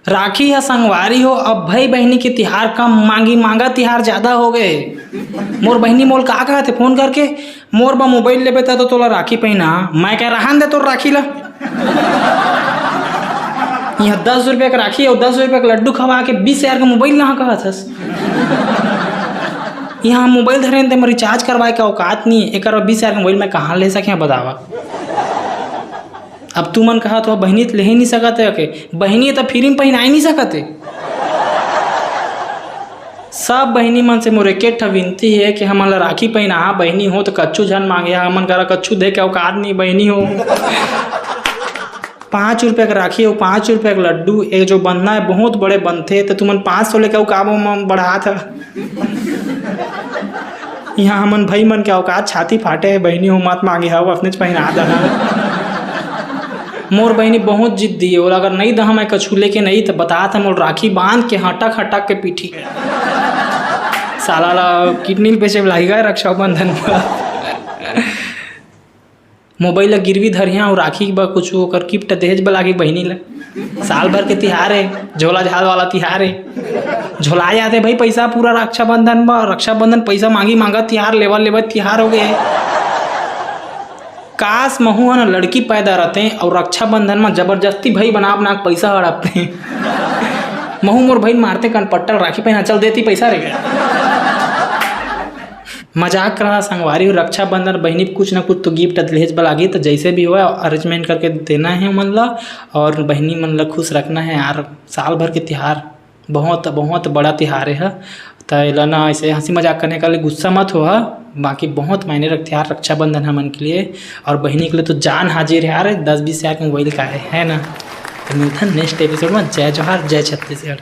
राखी है संगवारी हो, अब भाई बहनी के तिहार कम मांगी, मांगा तिहार ज्यादा हो गए। मोर बहनी मोल का कहते फोन करके, मोर बा मोबाइल लेबे तो तोला राखी पहना। मैं कह रहा दे तोर राखी ला, यहाँ 10 रुपये का राखी और 10 रुपये का लड्डू खवा के 20,000 का मोबाइल ना कहथस। यहाँ मोबाइल धरे तो रिचार्ज करवाए के औकात नहीं, एक 20,000 का मोबाइल मैं कहाँ ले सके बतावा। अब तू मन कहा तो बहनी ले ही नहीं सकते के, बहनी तो फ्री में पहना ही नहीं सकते। सब बहनी मन से मोर एक विनती है कि हमन ला राखी पहना। बहनी हो तो कच्चू झन मांगे, हमन करा कच्चू दे के औकात नहीं बहनी हो। 5 रुपये का राखी और 5 रुपये का लड्डू, एक जो बनना है बहुत बड़े बनते, तो तुमन 500 लेकर औकात में बढ़ा था। यहाँ हमन भाई मन के औकात छाती फाटे है, बहनी हो मत मांगे हो अपने पहना देना। मोर बहनी बहुत जिद्दी है, और अगर नहीं दहा मैं कछू लेके नहीं तो बता था मोर राखी बांध के हटक हटक के पीठी साला ला किडनी बेचे लगेगा रक्षाबंधन पर। मोबाइल ला गिरवी धरिया और राखी बा कुछ ओकर गिफ्ट दहेज बा लागी बहनी ला। साल भर के तिहार है, झोला झाल वाला तिहार है, झोला जाते भाई पैसा पूरा रक्षाबंधन में। रक्षाबंधन पैसा मांगी मांगा तिहार लेवा लेवा तिहार हो गए। काश महू है ना लड़की पैदा रहते हैं और रक्षाबंधन में जबरदस्ती भाई बना बना पैसा हड़पते हैं। महू मोर भाई मारते कन पट्टल राखी पहना चल देती पैसा रे। मजाक करा संगवारी, रक्षाबंधन बहनी कुछ ना कुछ तो गिफ्ट दहेज लागी, तो जैसे भी हुआ अरेंजमेंट करके देना है मन ला, और बहनी मन ला खुश रखना है यार। साल भर के तिहार बहुत बहुत बड़ा तिहार है, तो ना ऐसे हंसी मजाक करने का लिए गुस्सा मत हो। बाकी बहुत मायने रखते यार रक्षाबंधन हमन के लिए, और बहनी के लिए तो जान हाजिर है यार। 10-20 हज़ार का मोबाइल का है ना। तो मिलता है नेक्स्ट एपिसोड में। जय जोहार, जय छत्तीसगढ़।